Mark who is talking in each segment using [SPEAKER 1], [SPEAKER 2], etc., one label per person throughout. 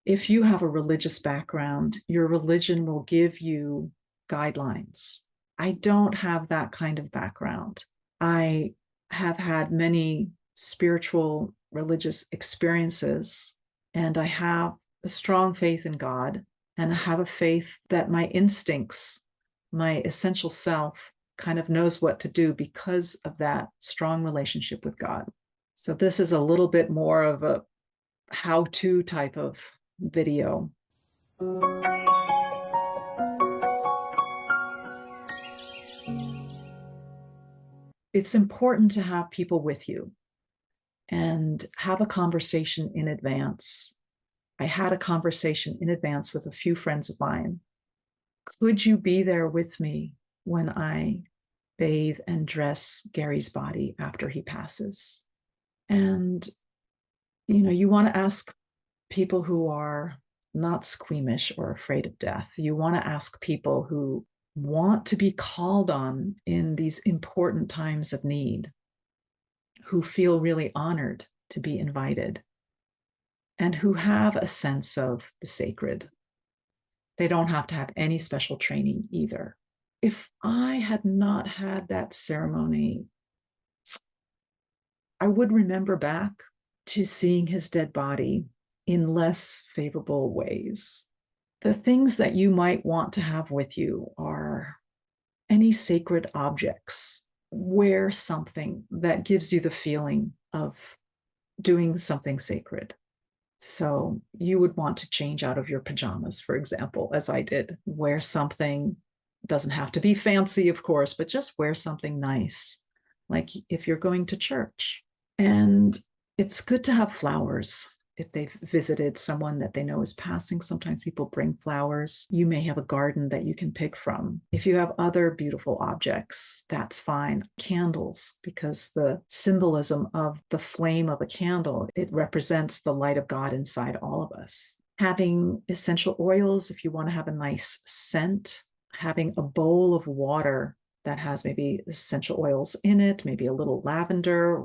[SPEAKER 1] if you have a religious background, your religion will give you guidelines. I don't have that kind of background. I have had many spiritual, religious experiences, and I have a strong faith in God, and I have a faith that my instincts, my essential self, kind of knows what to do because of that strong relationship with God. So this is a little bit more of a how-to type of video. It's important to have people with you and have a conversation in advance. I had a conversation in advance with a few friends of mine. Could you be there with me when I bathe and dress Gary's body after he passes? And, you want to ask people who are not squeamish or afraid of death. You want to ask people who want to be called on in these important times of need, who feel really honored to be invited, and who have a sense of the sacred. They don't have to have any special training either. If I had not had that ceremony, I would remember back to seeing his dead body in less favorable ways. The things that you might want to have with you are any sacred objects. Wear something that gives you the feeling of doing something sacred. So you would want to change out of your pajamas, for example, as I did. Wear something, doesn't have to be fancy, of course, but just wear something nice, like if you're going to church. And it's good to have flowers. If they've visited someone that they know is passing, sometimes people bring flowers. You may have a garden that you can pick from. If you have other beautiful objects, that's fine. Candles, because the symbolism of the flame of a candle, it represents the light of God inside all of us. Having essential oils, if you want to have a nice scent, having a bowl of water that has maybe essential oils in it, maybe a little lavender.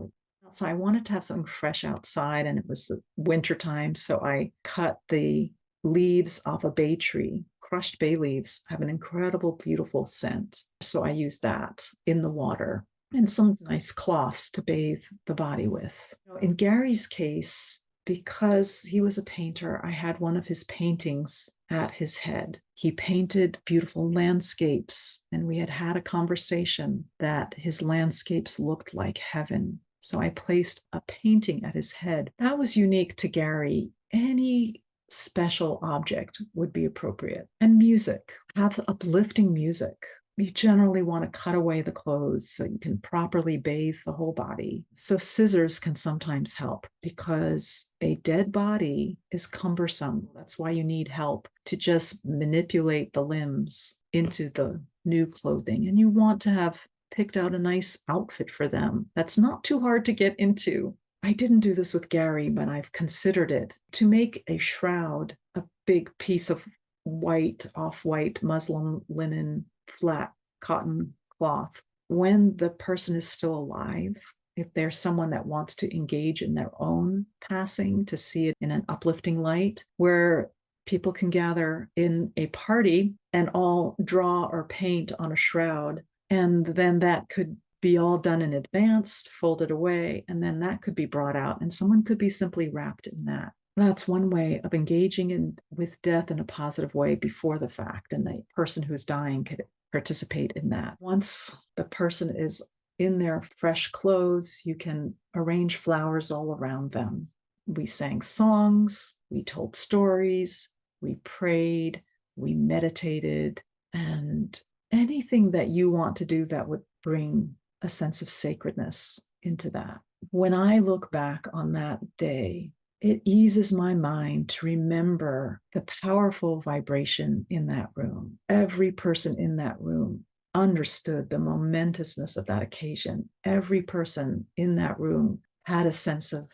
[SPEAKER 1] So I wanted to have something fresh outside, and it was the winter time. So I cut the leaves off a bay tree. Crushed bay leaves have an incredible, beautiful scent. So I used that in the water, and some nice cloths to bathe the body with. In Gary's case, because he was a painter, I had one of his paintings at his head. He painted beautiful landscapes, and we had a conversation that his landscapes looked like heaven. So I placed a painting at his head. That was unique to Gary. Any special object would be appropriate. And music, have uplifting music. You generally want to cut away the clothes so you can properly bathe the whole body. So scissors can sometimes help because a dead body is cumbersome. That's why you need help to just manipulate the limbs into the new clothing. And you want to have picked out a nice outfit for them that's not too hard to get into. I didn't do this with Gary, but I've considered it. To make a shroud, a big piece of white, off-white muslin linen, flat cotton cloth, when the person is still alive, if there's someone that wants to engage in their own passing, to see it in an uplifting light, where people can gather in a party and all draw or paint on a shroud. And then that could be all done in advance, folded away, and then that could be brought out, and someone could be simply wrapped in that. That's one way of engaging with death in a positive way before the fact, and the person who's dying could participate in that. Once the person is in their fresh clothes, you can arrange flowers all around them. We sang songs, we told stories, we prayed, we meditated, and anything that you want to do that would bring a sense of sacredness into that. When I look back on that day, it eases my mind to remember the powerful vibration in that room. Every person in that room understood the momentousness of that occasion. Every person in that room had a sense of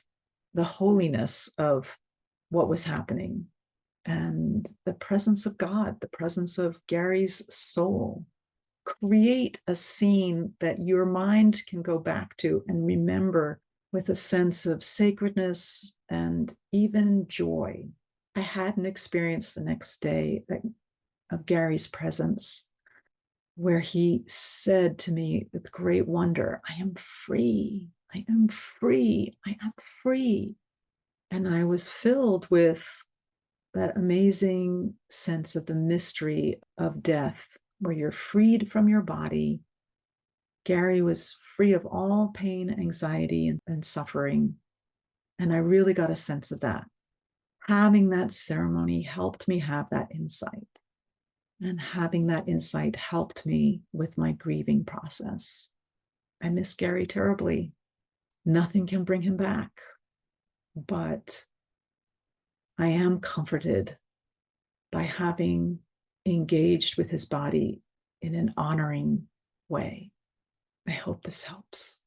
[SPEAKER 1] the holiness of what was happening, and the presence of God, the presence of Gary's soul. Create a scene that your mind can go back to and remember with a sense of sacredness and even joy. I had an experience the next day of Gary's presence where he said to me with great wonder, I am free. I am free. I am free. And I was filled with that amazing sense of the mystery of death, where you're freed from your body. Gary was free of all pain, anxiety, and suffering. And I really got a sense of that. Having that ceremony helped me have that insight. And having that insight helped me with my grieving process. I miss Gary terribly. Nothing can bring him back. But I am comforted by having engaged with his body in an honoring way. I hope this helps.